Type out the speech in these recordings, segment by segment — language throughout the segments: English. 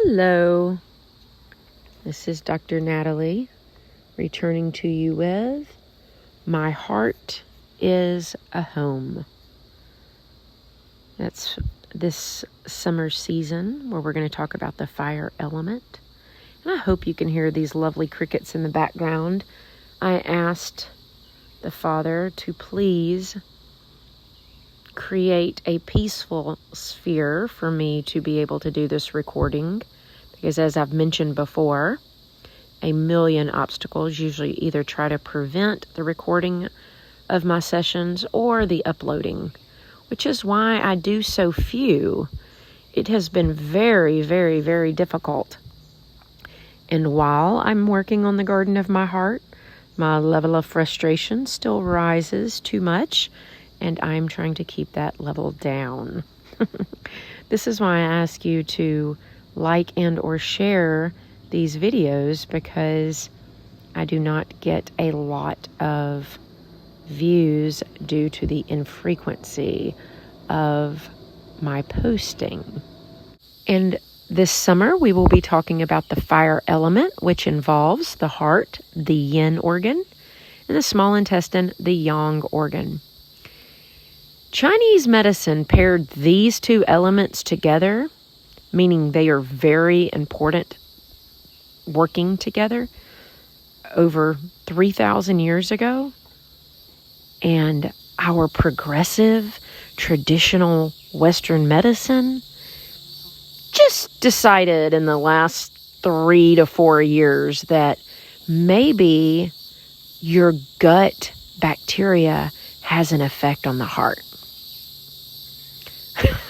Hello, this is Dr. Natalie returning to you with My Heart is a Home. That's this summer season where we're going to talk about the fire element. And I hope you can hear these lovely crickets in the background. I asked the Father to please create a peaceful sphere for me to be able to do this recording, because as I've mentioned before, a million obstacles usually either try to prevent the recording of my sessions or the uploading, which is why I do so few. It has been very, very, very difficult. And while I'm working on the garden of my heart, my level of frustration still rises too much, and I'm trying to keep that level down. This is why I ask you to like and or share these videos, because I do not get a lot of views due to the infrequency of my posting. And this summer we will be talking about the fire element, which involves the heart, the yin organ, and the small intestine, the yang organ. Chinese medicine paired these two elements together, meaning they are very important working together, over 3,000 years ago. And our progressive, traditional Western medicine just decided in the last 3 to 4 years that maybe your gut bacteria has an effect on the heart.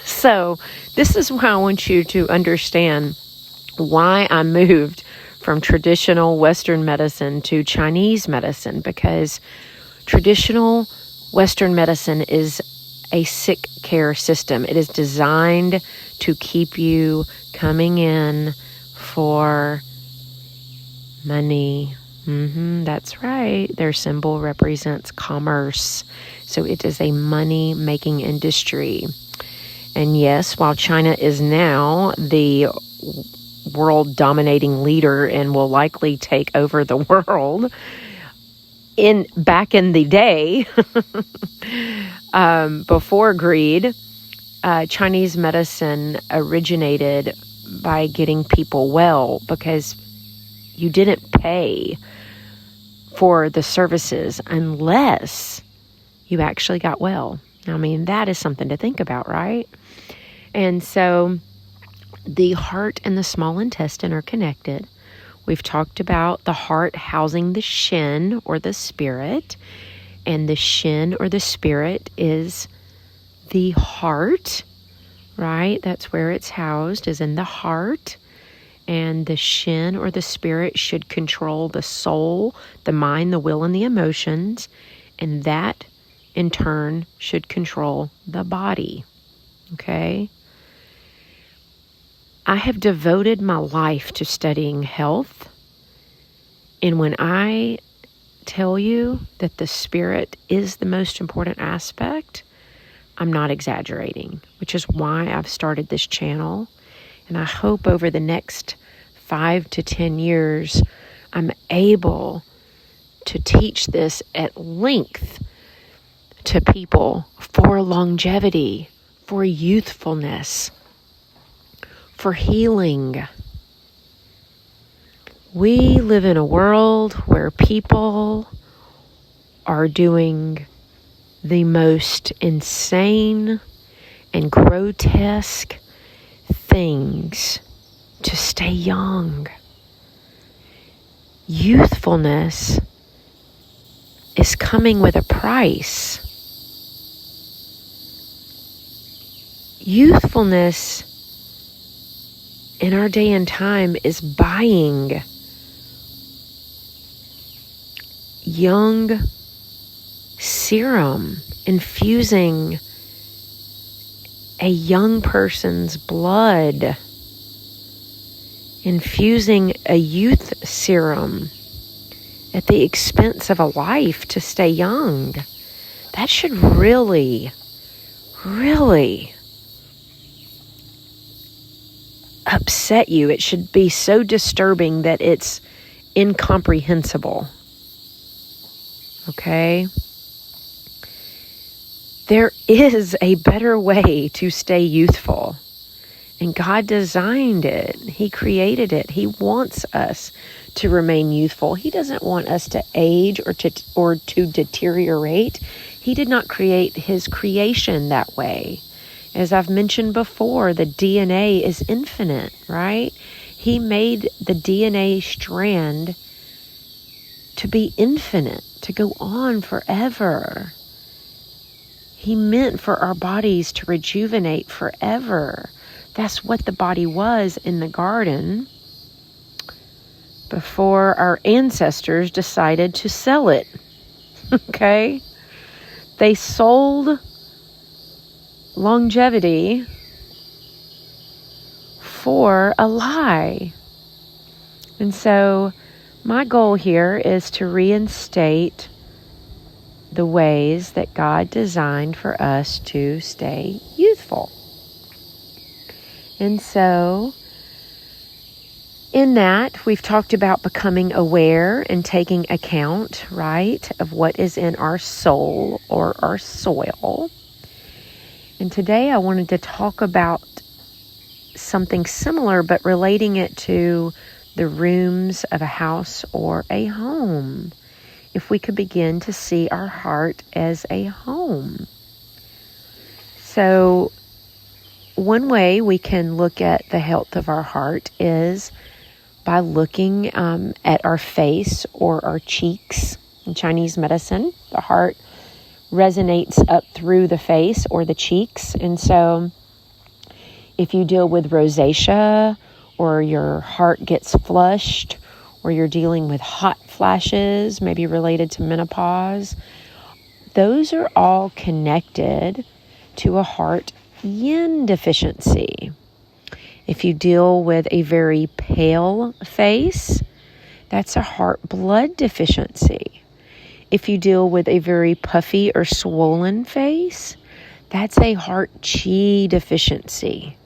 So this is why I want you to understand why I moved from traditional Western medicine to Chinese medicine, because traditional Western medicine is a sick care system. It is designed to keep you coming in for money. That's right. Their symbol represents commerce. So it is a money-making industry. And yes, while China is now the world dominating leader and will likely take over the world, back in the day, before greed, Chinese medicine originated by getting people well, because you didn't pay for the services unless you actually got well. I mean, that is something to think about, right? And so the heart and the small intestine are connected. We've talked about the heart housing the Shen, or the spirit, and the Shen, or the spirit, is the heart, right? That's where it's housed, is in the heart. And the Shen, or the spirit, should control the soul, the mind, the will, and the emotions. And that, in turn, should control the body. Okay? I have devoted my life to studying health. And when I tell you that the spirit is the most important aspect, I'm not exaggerating, which is why I've started this channel. And I hope over the next 5 to 10 years, I'm able to teach this at length to people for longevity, for youthfulness, for healing. We live in a world where people are doing the most insane and grotesque things to stay young. Youthfulness is coming with a price. Youthfulness in our day and time is buying young serum, infusing a young person's blood, infusing a youth serum at the expense of a life to stay young. That should really upset you. It should be so disturbing that it's incomprehensible. Okay? There is a better way to stay youthful. And God designed it. He created it. He wants us to remain youthful. He doesn't want us to age or to deteriorate. He did not create his creation that way. As I've mentioned before, the DNA is infinite, right? He made the DNA strand to be infinite, to go on forever. He meant for our bodies to rejuvenate forever. That's what the body was in the garden before our ancestors decided to sell it. Okay? They sold longevity for a lie. And so my goal here is to reinstate the ways that God designed for us to stay youthful. And so, in that, we've talked about becoming aware and taking account, right, of what is in our soul or our soil. And today I wanted to talk about something similar, but relating it to the rooms of a house or a home. If we could begin to see our heart as a home. So, one way we can look at the health of our heart is by looking at our face or our cheeks. In Chinese medicine, the heart resonates up through the face or the cheeks. And so if you deal with rosacea or your heart gets flushed or you're dealing with hot flashes, maybe related to menopause, those are all connected to a heart yin deficiency. If you deal with a very pale face, that's a heart blood deficiency. If you deal with a very puffy or swollen face, that's a heart qi deficiency.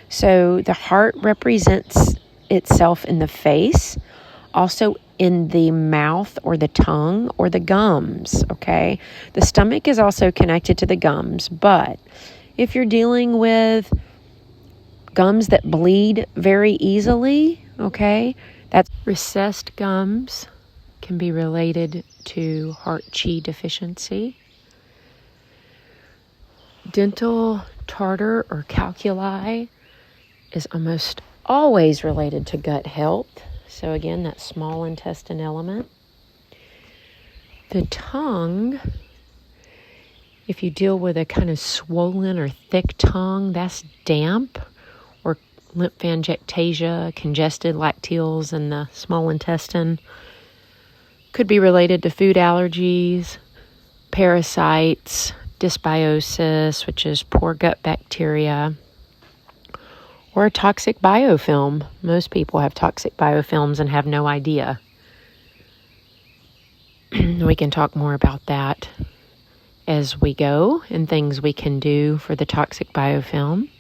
So the heart represents itself in the face, also in the mouth or the tongue or the gums, okay? The stomach is also connected to the gums, but if you're dealing with gums that bleed very easily, okay, that's recessed gums can be related to heart qi deficiency. Dental tartar or calculi is almost always related to gut health. So again, that small intestine element. The tongue, if you deal with a kind of swollen or thick tongue, that's damp or lymphangiectasia, congested lacteals in the small intestine. Could be related to food allergies, parasites, dysbiosis, which is poor gut bacteria, or a toxic biofilm. Most people have toxic biofilms and have no idea. We can talk more about that as we go and things we can do for the toxic biofilm.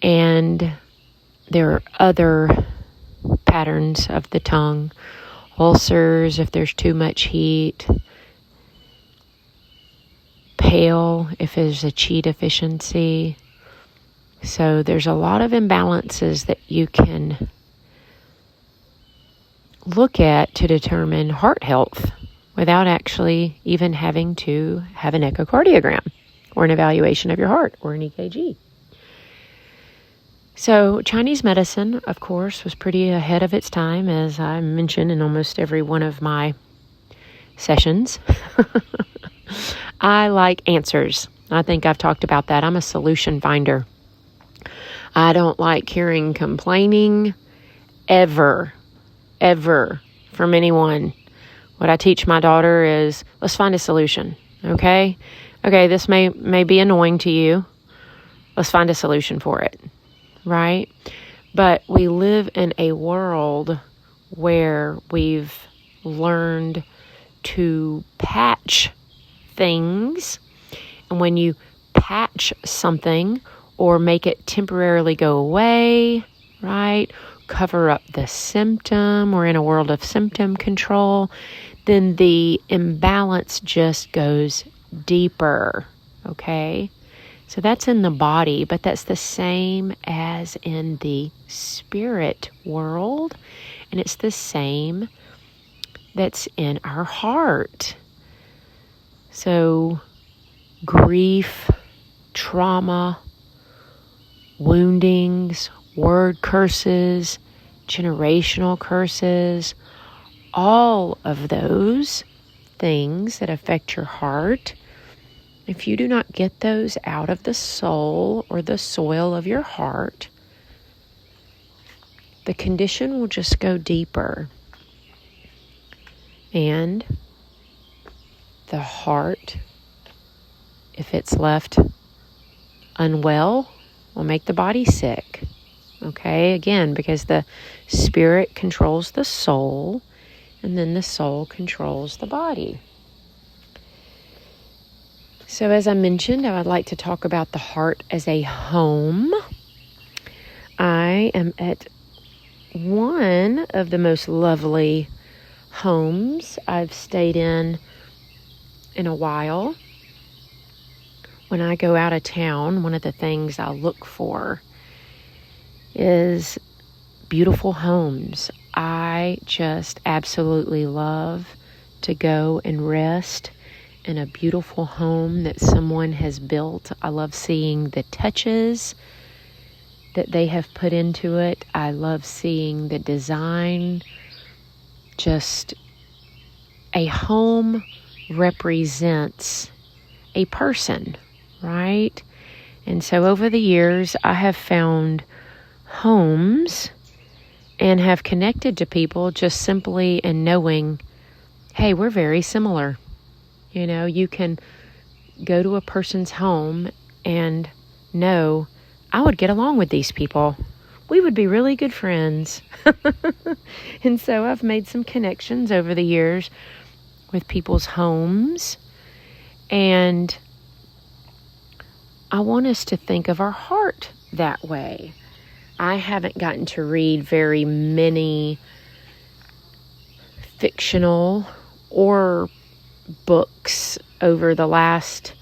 And there are other patterns of the tongue, ulcers if there's too much heat, pale if there's a qi deficiency. So there's a lot of imbalances that you can look at to determine heart health without actually even having to have an echocardiogram or an evaluation of your heart or an EKG. So Chinese medicine, of course, was pretty ahead of its time, as I mentioned in almost every one of my sessions. I like answers. I think I've talked about that. I'm a solution finder. I don't like hearing complaining ever from anyone. What I teach my daughter is, let's find a solution, okay? Okay, this may be annoying to you. Let's find a solution for it, right? But we live in a world where we've learned to patch things. And when you patch something or make it temporarily go away, right? Cover up the symptom. We're in a world of symptom control. Then the imbalance just goes deeper, okay? So that's in the body, but that's the same as in the spirit world, and it's the same that's in our heart. So grief, trauma, woundings, word curses, generational curses, all of those things that affect your heart, if you do not get those out of the soul or the soil of your heart, the condition will just go deeper. And the heart, if it's left unwell, will make the body sick. Okay, again, because the spirit controls the soul, and then the soul controls the body. So as I mentioned, I would like to talk about the heart as a home. I am at one of the most lovely homes I've stayed in a while. When I go out of town, one of the things I look for is beautiful homes. I just absolutely love to go and rest in a beautiful home that someone has built. I love seeing the touches that they have put into it. I love seeing the design. Just a home represents a person, right? And so over the years, I have found homes and have connected to people just simply in knowing, hey, we're very similar. You know, you can go to a person's home and know, I would get along with these people. We would be really good friends. And so I've made some connections over the years with people's homes. And I want us to think of our heart that way. I haven't gotten to read very many fictional or books over the last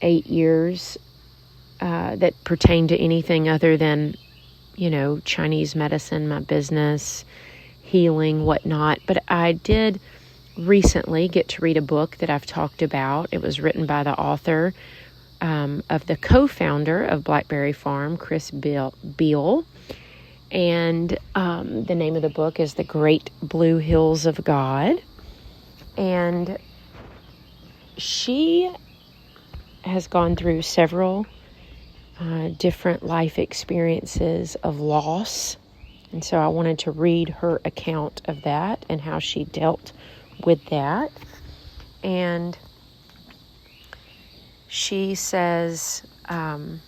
8 years that pertain to anything other than, you know, Chinese medicine, my business, healing, whatnot. But I did recently get to read a book that I've talked about. It was written by the author of the co-founder of Blackberry Farm, Chris Beall. And the name of the book is The Great Blue Hills of God. And she has gone through several different life experiences of loss. And so I wanted to read her account of that and how she dealt with that. And she says in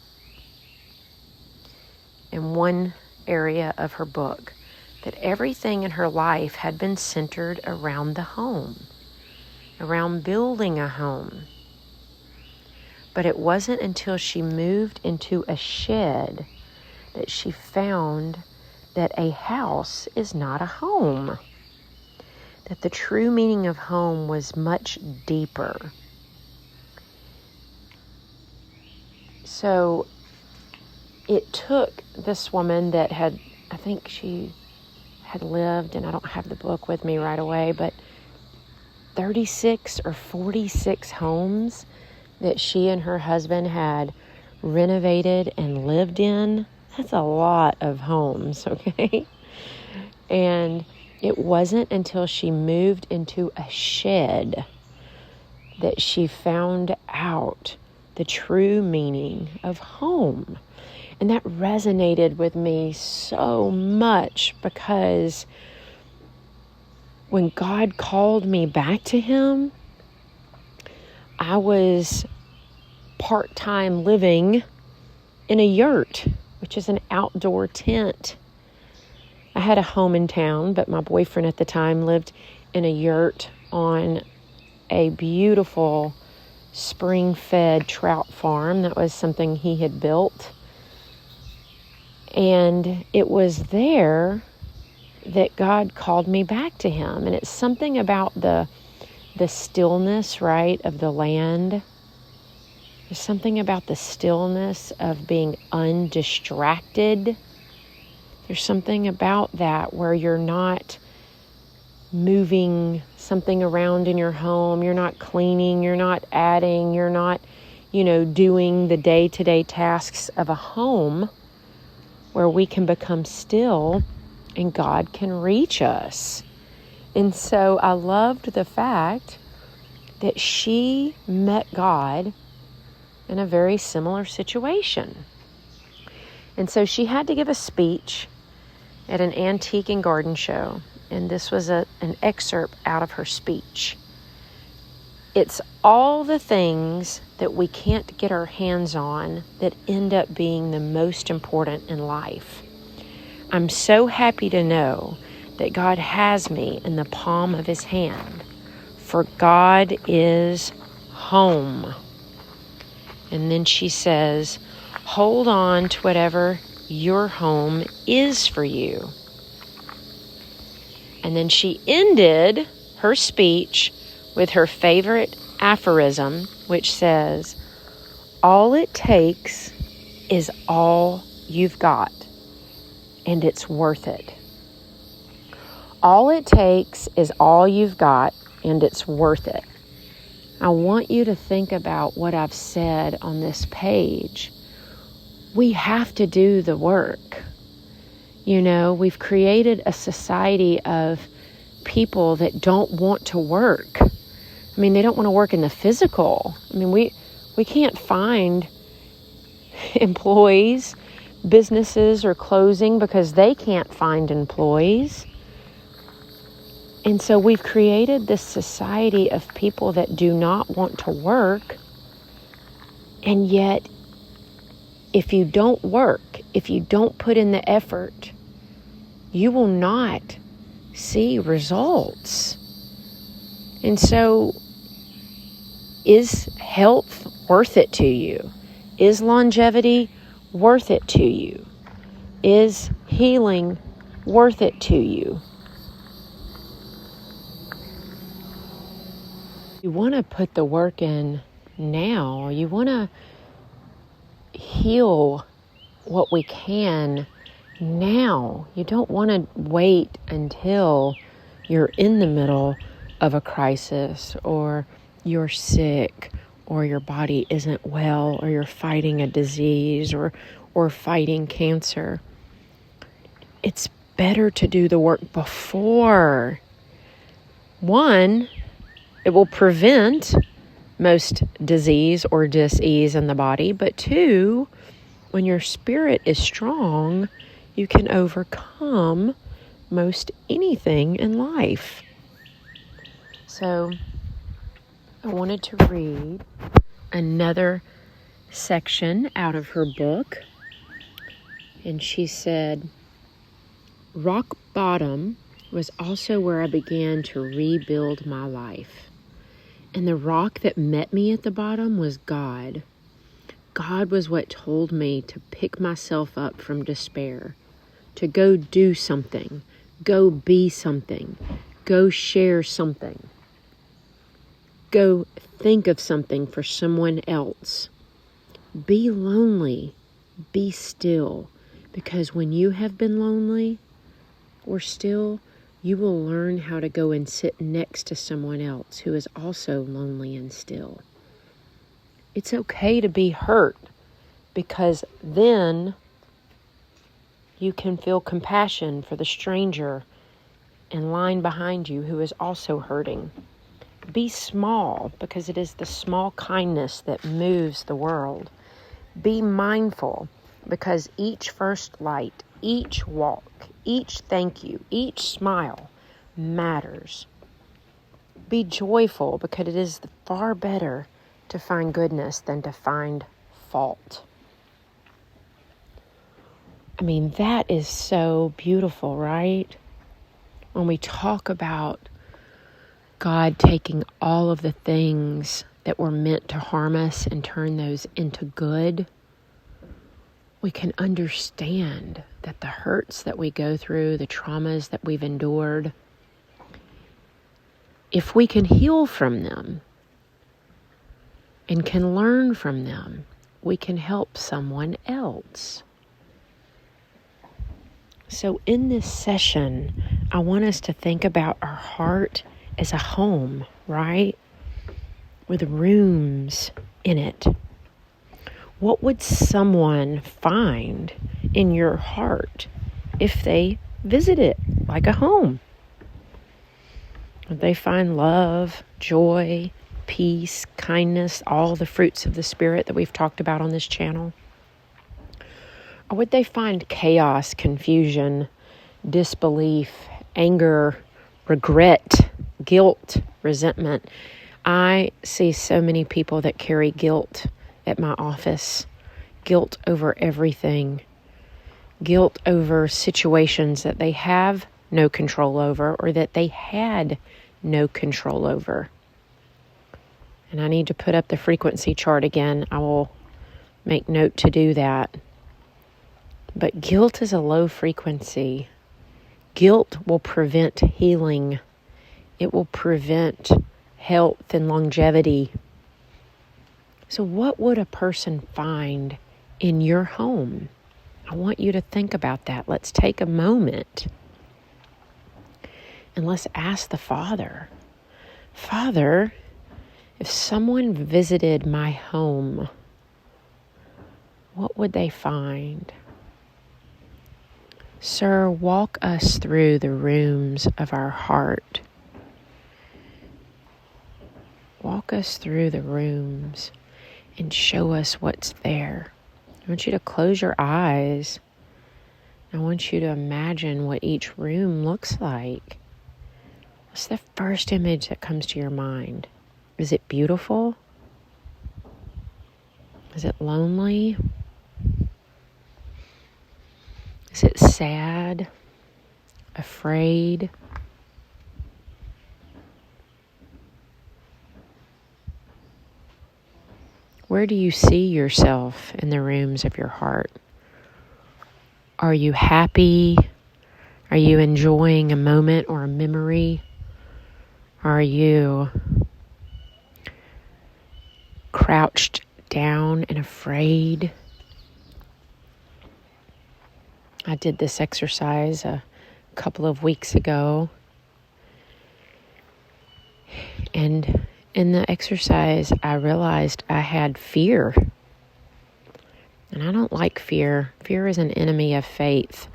one area of her book that everything in her life had been centered around the home, around building a home. But it wasn't until she moved into a shed that she found that a house is not a home, that the true meaning of home was much deeper. So it took this woman that had, I think she had lived, and I don't have the book with me right away, but 36 or 46 homes that she and her husband had renovated and lived in. That's a lot of homes, okay? And it wasn't until she moved into a shed that she found out the true meaning of home. And that resonated with me so much, because when God called me back to Him, I was part-time living in a yurt, which is an outdoor tent. I had a home in town, but my boyfriend at the time lived in a yurt on a beautiful spring-fed trout farm. That was something he had built. And it was there that God called me back to him. And it's something about the stillness, right, of the land. There's something about the stillness of being undistracted. There's something about that where you're not moving something around in your home. You're not cleaning. You're not adding. You're not, doing the day-to-day tasks of a home, where we can become still and God can reach us. And so I loved the fact that she met God in a very similar situation. And so she had to give a speech at an antique and garden show. And this was an excerpt out of her speech. It's all the things that we can't get our hands on that end up being the most important in life. I'm so happy to know that God has me in the palm of his hand, for God is home. And then she says, hold on to whatever your home is for you. And then she ended her speech with her favorite aphorism, which says, all it takes is all you've got, and it's worth it. All it takes is all you've got, and it's worth it. I want you to think about what I've said on this page. We have to do the work. We've created a society of people that don't want to work. They don't want to work in the physical. We can't find employees. Businesses are closing because they can't find employees. And so we've created this society of people that do not want to work. And yet, if you don't work, if you don't put in the effort, you will not see results. And so, is health worth it to you? Is longevity worth it to you? Is healing worth it to you? You want to put the work in now. You want to heal what we can now. You don't want to wait until you're in the middle of a crisis, or you're sick, or your body isn't well, or you're fighting a disease, or fighting cancer. It's better to do the work before. One, it will prevent most disease or dis-ease in the body. But two, when your spirit is strong, you can overcome most anything in life. So I wanted to read another section out of her book. And she said, rock bottom was also where I began to rebuild my life. And the rock that met me at the bottom was God. God was what told me to pick myself up from despair, to go do something, go be something, go share something, go think of something for someone else. Be lonely, be still, because when you have been lonely or still, you will learn how to go and sit next to someone else who is also lonely and still. It's okay to be hurt, because then you can feel compassion for the stranger in line behind you who is also hurting. Be small, because it is the small kindness that moves the world. Be mindful, because each first light, each walk, each thank you, each smile matters. Be joyful, because it is far better to find goodness than to find fault. That is so beautiful, right? When we talk about God taking all of the things that were meant to harm us and turn those into good, we can understand that the hurts that we go through, the traumas that we've endured, if we can heal from them and can learn from them, we can help someone else. So in this session, I want us to think about our heart as a home, right? With rooms in it. What would someone find in your heart if they visit it like a home? Would they find love, joy, peace, kindness, all the fruits of the Spirit that we've talked about on this channel? Or would they find chaos, confusion, disbelief, anger, regret, guilt, resentment? I see so many people that carry guilt at my office. Guilt over everything. Guilt over situations that they have no control over or that they had no control over. And I need to put up the frequency chart again. I will make note to do that. But guilt is a low frequency. Guilt will prevent healing. It will prevent health and longevity. So what would a person find in your home? I want you to think about that. Let's take a moment and let's ask the Father, Father, if someone visited my home, what would they find? Sir, walk us through the rooms of our heart. Walk us through the rooms and show us what's there. I want you to close your eyes. I want you to imagine what each room looks like. What's the first image that comes to your mind? Is it beautiful? Is it lonely? Is it sad? Afraid? Where do you see yourself in the rooms of your heart? Are you happy? Are you enjoying a moment or a memory? Are you crouched down and afraid? I did this exercise a couple of weeks ago. And in the exercise, I realized I had fear. And I don't like fear. Fear is an enemy of faith.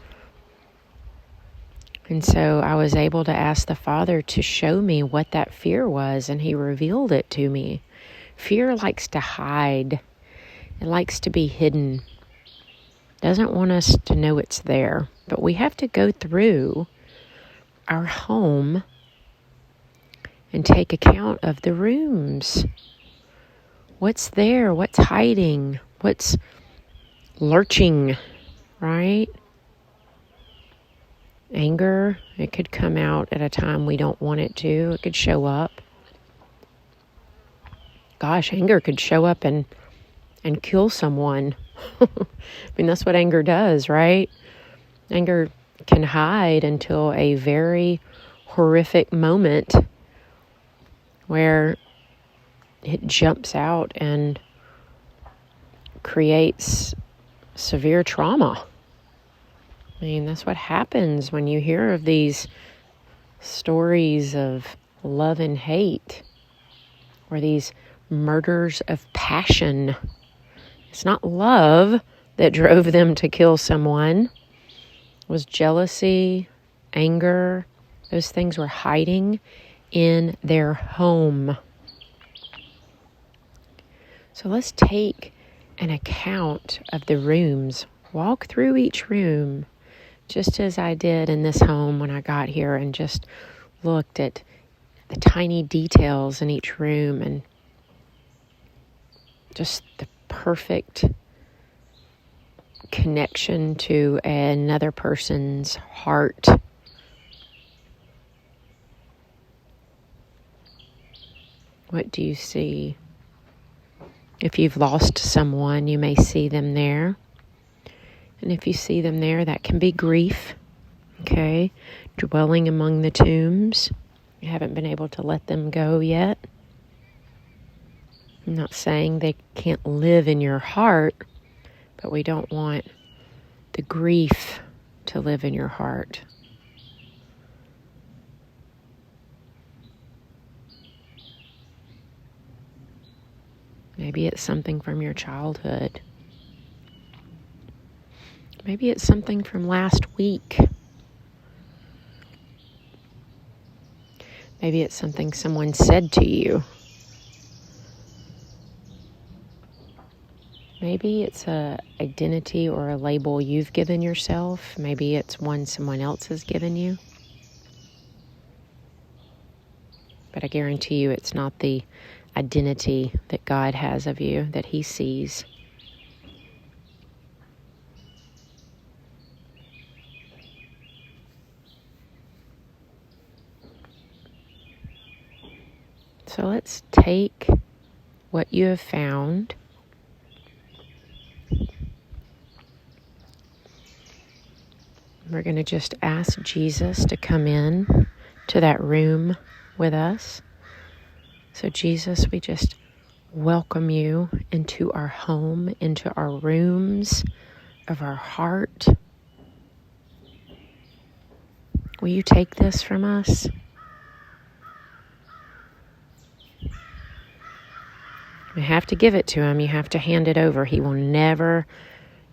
And so I was able to ask the Father to show me what that fear was, and He revealed it to me. Fear likes to hide. It likes to be hidden. Doesn't want us to know it's there. But we have to go through our home and take account of the rooms. What's there? What's hiding? What's lurching, right? Anger, it could come out at a time we don't want it to. It could show up. Gosh, anger could show up and kill someone. I mean, that's what anger does, right? Anger can hide until a very horrific moment where it jumps out and creates severe trauma. I mean, that's what happens when you hear of these stories of love and hate, or these murders of passion. It's not love that drove them to kill someone. It was jealousy, anger. Those things were hiding in their home. So let's take an account of the rooms. Walk through each room, just as I did in this home when I got here, and just looked at the tiny details in each room and just the perfect connection to another person's heart. What do you see? If you've lost someone, you may see them there. And if you see them there, that can be grief, okay? Dwelling among the tombs. You haven't been able to let them go yet. I'm not saying they can't live in your heart, but we don't want the grief to live in your heart. Maybe it's something from your childhood. Maybe it's something from last week. Maybe it's something someone said to you. Maybe it's a identity or a label you've given yourself. Maybe it's one someone else has given you. But I guarantee you it's not the identity that God has of you, that He sees. So let's take what you have found We're going to just ask Jesus to come in to that room with us. So Jesus, we just welcome you into our home, into our rooms of our heart. Will you take this from us? You have to give it to him. You have to hand it over. He will never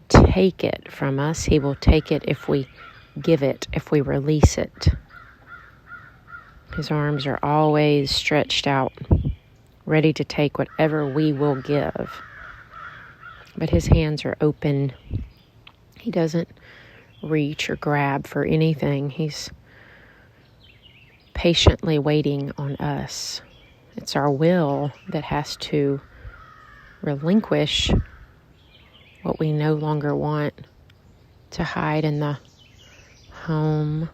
take it from us. He will take it if we give it, if we release it. His arms are always stretched out, ready to take whatever we will give. But his hands are open. He doesn't reach or grab for anything. He's patiently waiting on us. It's our will that has to relinquish what we no longer want to hide in the home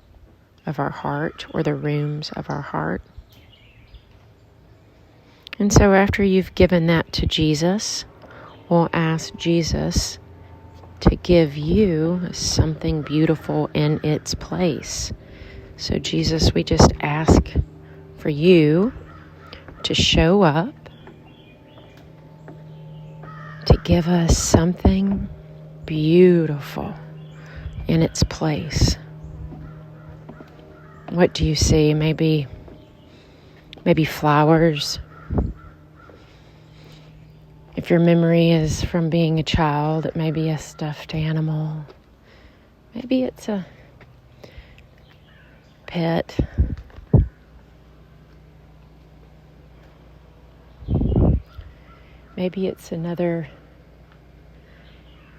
of our heart or the rooms of our heart. And so after you've given that to Jesus, we'll ask Jesus to give you something beautiful in its place. So Jesus, we just ask for you to show up, to give us something beautiful in its place. What do you see? Maybe flowers. If your memory is from being a child, it may be a stuffed animal. Maybe it's a pet. Maybe it's another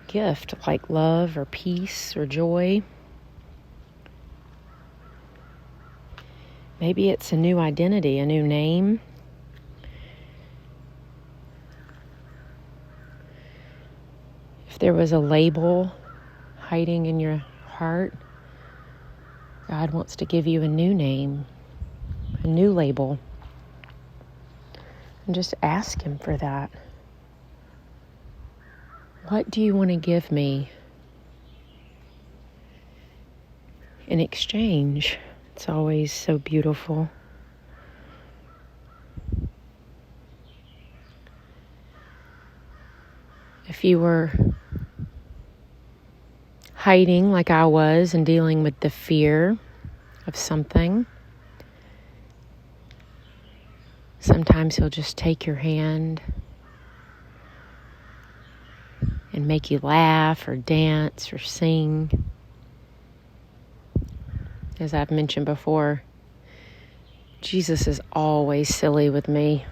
gift like love or peace or joy. Maybe it's a new identity, a new name. If there was a label hiding in your heart, God wants to give you a new name, a new label. And just ask him for that. What do you want to give me in exchange? It's always so beautiful. If you were hiding like I was and dealing with the fear of something, sometimes he'll just take your hand and make you laugh or dance or sing. As I've mentioned before, Jesus is always silly with me.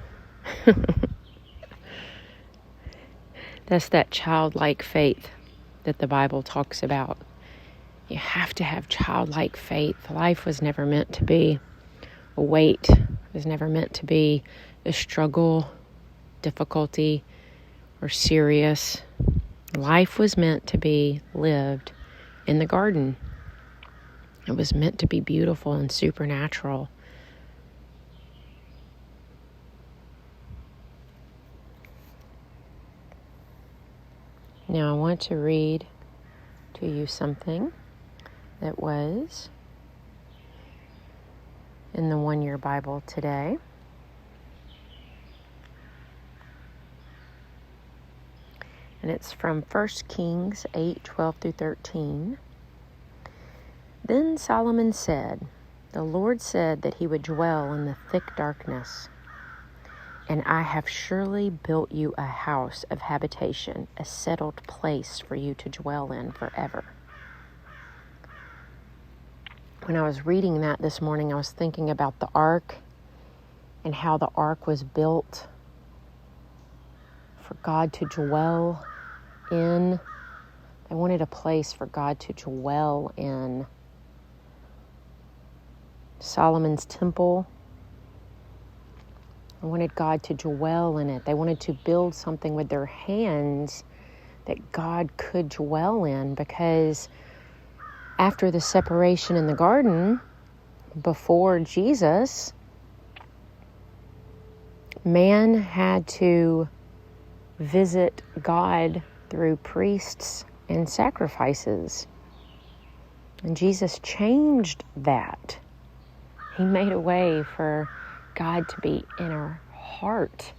That's that childlike faith that the Bible talks about. You have to have childlike faith. Life was never meant to be a weight. It was never meant to be a struggle, difficulty, or serious. Life was meant to be lived in the garden. It was meant to be beautiful and supernatural. Now I want to read to you something that was in the One Year Bible today. And it's from 1 Kings 8:12-13. Then Solomon said, "The Lord said that he would dwell in the thick darkness. And I have surely built you a house of habitation, a settled place for you to dwell in forever." When I was reading that this morning, I was thinking about the ark and how the ark was built for God to dwell in. They wanted a place for God to dwell in. Solomon's temple, they wanted God to dwell in it. They wanted to build something with their hands that God could dwell in, because after the separation in the garden, before Jesus, man had to visit God through priests and sacrifices. And Jesus changed that. He made a way for God to be in our heart,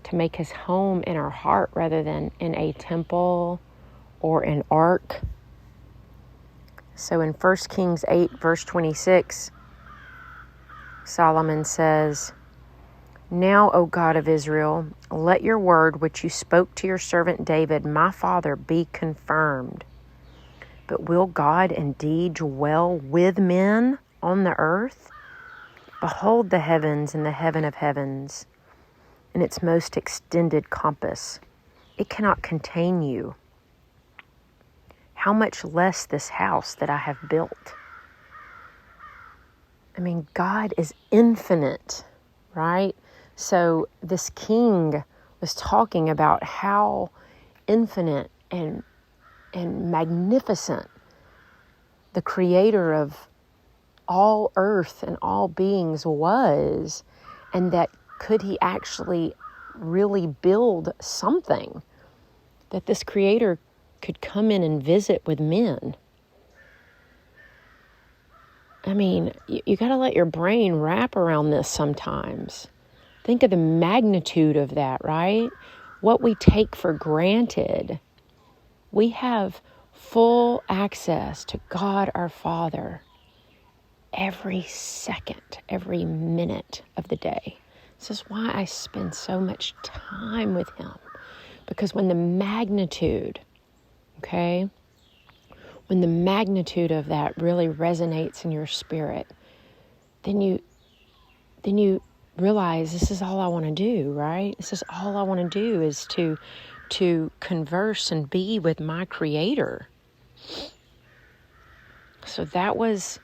to make his home in our heart rather than in a temple or an ark. So in 1 Kings 8, verse 26, Solomon says, "Now, O God of Israel, let your word which you spoke to your servant David, my father, be confirmed. But will God indeed dwell with men on the earth? Behold the heavens and the heaven of heavens, in its most extended compass. It cannot contain you. How much less this house that I have built?" I mean, God is infinite, right? So this king was talking about how infinite and magnificent the creator of all earth and all beings was, and that could he actually really build something, that this creator could come in and visit with men. I mean, you got to let your brain wrap around this sometimes. Think of the magnitude of that, right? What we take for granted. We have full access to God our Father every second, every minute of the day. This is why I spend so much time with him. Because when the magnitude, when the magnitude of that really resonates in your spirit, then you realize this is all I want to do, right? This is all I want to do, is to converse and be with my Creator. So that was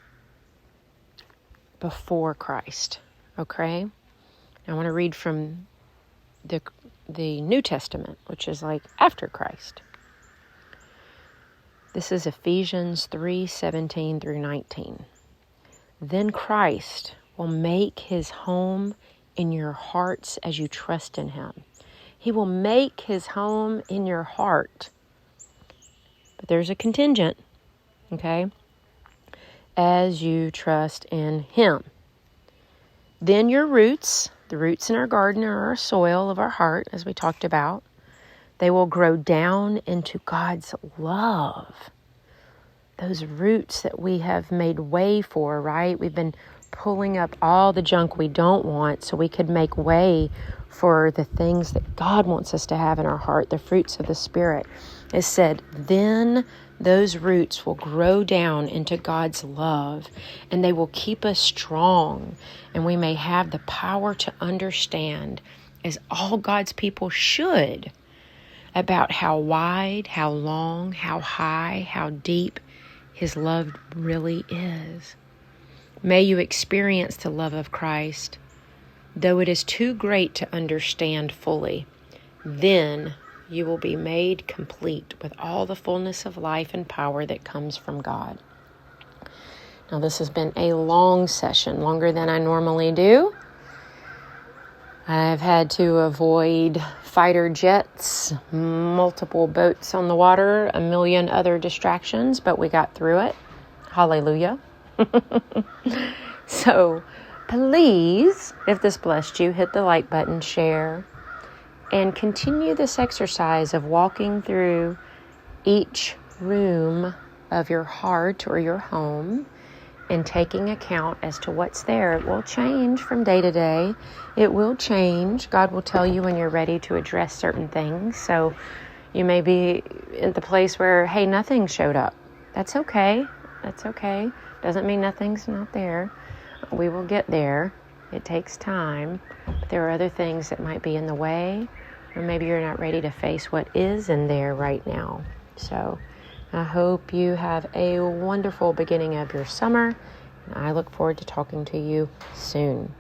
before Christ, okay? I want to read from the New Testament, which is like after Christ. This is Ephesians 3:17-19. Then Christ will make his home in your hearts as you trust in him. He will make his home in your heart. But there's a contingent, okay? As you trust in him. Then your roots, the roots in our garden are our soil of our heart, as we talked about. They will grow down into God's love. Those roots that we have made way for, right? We've been pulling up all the junk we don't want so we could make way for the things that God wants us to have in our heart, the fruits of the Spirit. It said, then those roots will grow down into God's love, and they will keep us strong, and we may have the power to understand, as all God's people should, about how wide, how long, how high, how deep his love really is. May you experience the love of Christ, though it is too great to understand fully. Then you will be made complete with all the fullness of life and power that comes from God. Now, this has been a long session, longer than I normally do. I've had to avoid fighter jets, multiple boats on the water, a million other distractions, but we got through it. Hallelujah. So please, if this blessed you, hit the like button, share, and continue this exercise of walking through each room of your heart or your home and taking account as to what's there. It will change from day to day. It will change. God will tell you when you're ready to address certain things. So you may be at the place where, hey, nothing showed up. That's okay. That's okay. Doesn't mean nothing's not there. We will get there. It takes time. But there are other things that might be in the way, or maybe you're not ready to face what is in there right now. So I hope you have a wonderful beginning of your summer, and I look forward to talking to you soon.